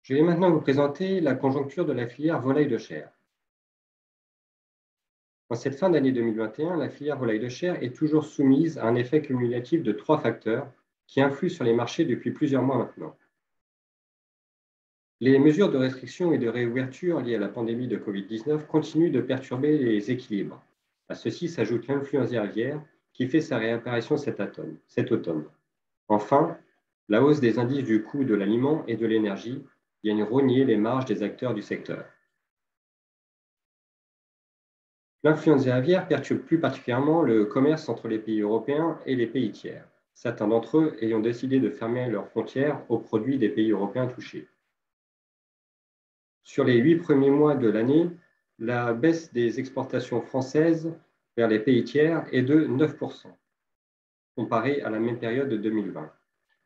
Je vais maintenant vous présenter la conjoncture de la filière volaille de chair. En cette fin d'année 2021, la filière volaille de chair est toujours soumise à un effet cumulatif de trois facteurs qui influent sur les marchés depuis plusieurs mois maintenant. Les mesures de restriction et de réouverture liées à la pandémie de Covid-19 continuent de perturber les équilibres. À ceci s'ajoute l'influenza aviaire qui fait sa réapparition cet automne. Enfin, la hausse des indices du coût de l'aliment et de l'énergie vient rogner les marges des acteurs du secteur. L'influenza aviaire perturbe plus particulièrement le commerce entre les pays européens et les pays tiers, certains d'entre eux ayant décidé de fermer leurs frontières aux produits des pays européens touchés. Sur les 8 premiers mois de l'année, la baisse des exportations françaises vers les pays tiers est de 9%, comparée à la même période de 2020.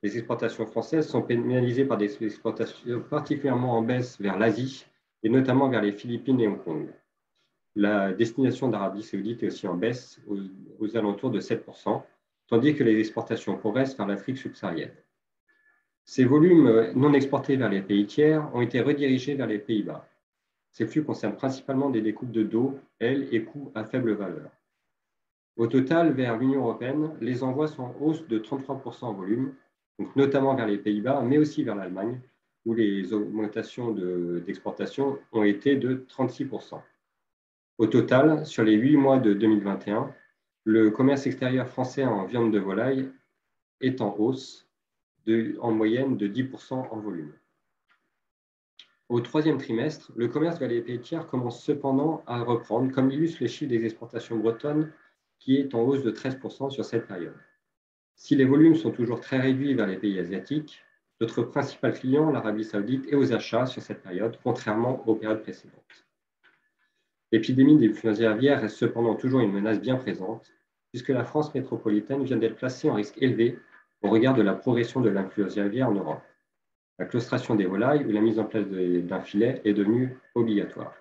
Les exportations françaises sont pénalisées par des exportations particulièrement en baisse vers l'Asie et notamment vers les Philippines et Hong Kong. La destination d'Arabie Saoudite est aussi en baisse aux alentours de 7%, tandis que les exportations progressent vers l'Afrique subsaharienne. Ces volumes non exportés vers les pays tiers ont été redirigés vers les Pays-Bas. Ces flux concernent principalement des découpes de dos, ailes et coups à faible valeur. Au total, vers l'Union européenne, les envois sont en hausse de 33% en volume, donc notamment vers les Pays-Bas, mais aussi vers l'Allemagne, où les augmentations d'exportation ont été de 36%. Au total, sur les 8 mois de 2021, le commerce extérieur français en viande de volaille est en hausse, en moyenne de 10% en volume. Au troisième trimestre, le commerce vers les pays tiers commence cependant à reprendre, comme l'illustrent les chiffres des exportations bretonnes, qui est en hausse de 13% sur cette période. Si les volumes sont toujours très réduits vers les pays asiatiques, notre principal client, l'Arabie Saoudite, est aux achats sur cette période, contrairement aux périodes précédentes. L'épidémie d'influenza aviaire reste cependant toujours une menace bien présente, puisque la France métropolitaine vient d'être placée en risque élevé au regard de la progression de l'influenza aviaire en Europe. La claustration des volailles ou la mise en place d'un filet est devenue obligatoire.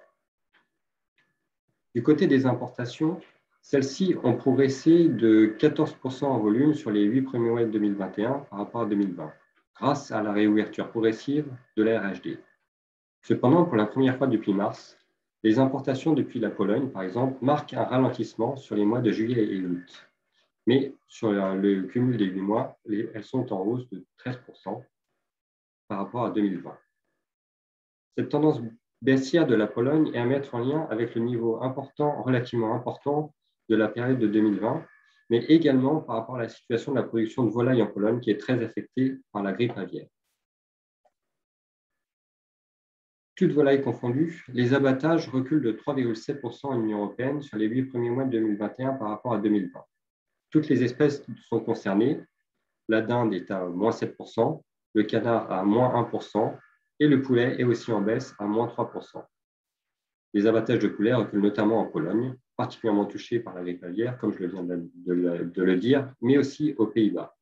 Du côté des importations, celles-ci ont progressé de 14% en volume sur les 8 premiers mois de 2021 par rapport à 2020, grâce à la réouverture progressive de la RHD. Cependant, pour la première fois depuis mars, les importations depuis la Pologne, par exemple, marquent un ralentissement sur les mois de juillet et août. Mais sur le cumul des 8 mois, elles sont en hausse de 13% par rapport à 2020. Cette tendance baissière de la Pologne est à mettre en lien avec le niveau relativement important de la période de 2020, mais également par rapport à la situation de la production de volailles en Pologne qui est très affectée par la grippe aviaire. Toutes volailles confondues, les abattages reculent de 3,7% en Union européenne sur les 8 premiers mois de 2021 par rapport à 2020. Toutes les espèces sont concernées. La dinde est à moins 7%, le canard à moins 1% et le poulet est aussi en baisse à moins 3%. Les abattages de poulet reculent notamment en Pologne, particulièrement touchée par la grippe aviaire, comme je viens de le dire, mais aussi aux Pays-Bas.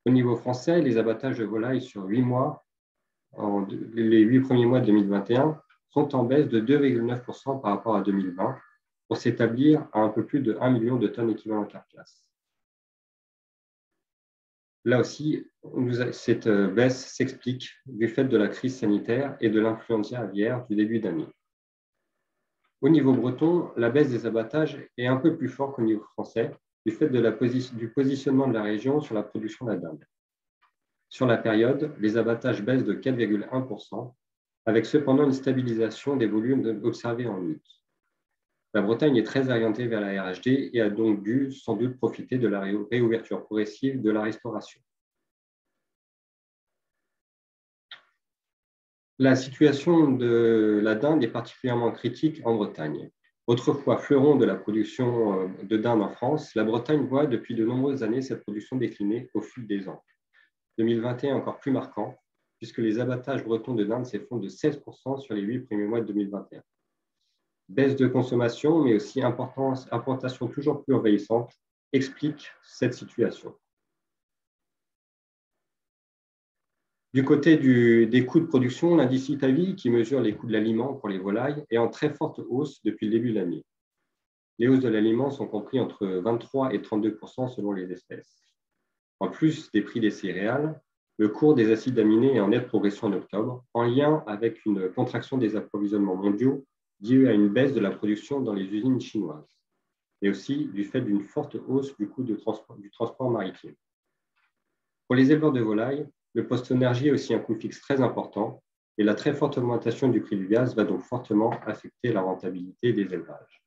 Au niveau français, les abattages de volailles sur 8 mois, les 8 premiers mois de 2021, sont en baisse de 2,9% par rapport à 2020, pour s'établir à un peu plus de 1 million de tonnes équivalent carcasse. Là aussi, cette baisse s'explique du fait de la crise sanitaire et de l'influenza aviaire du début d'année. Au niveau breton, la baisse des abattages est un peu plus forte qu'au niveau français, du fait du positionnement de la région sur la production de la dinde. Sur la période, les abattages baissent de 4,1%, avec cependant une stabilisation des volumes observés en août. La Bretagne est très orientée vers la RHD et a donc dû sans doute profiter de la réouverture progressive de la restauration. La situation de la dinde est particulièrement critique en Bretagne. Autrefois fleuron de la production de dinde en France, la Bretagne voit depuis de nombreuses années cette production décliner au fil des ans. 2021 est encore plus marquant, puisque les abattages bretons de dinde s'effondrent de 16% sur les 8 premiers mois de 2021. Baisse de consommation, mais aussi importation toujours plus envahissante, expliquent cette situation. Du côté des coûts de production, l'indice Italie, qui mesure les coûts de l'aliment pour les volailles, est en très forte hausse depuis le début de l'année. Les hausses de l'aliment sont comprises entre 23 et 32% selon les espèces. En plus des prix des céréales, Le cours des acides aminés est en nette progression en octobre, en lien avec une contraction des approvisionnements mondiaux due à une baisse de la production dans les usines chinoises, et aussi du fait d'une forte hausse du coût du transport maritime. Pour les éleveurs de volailles, le post-énergie est aussi un coût fixe très important, et la très forte augmentation du prix du gaz va donc fortement affecter la rentabilité des élevages.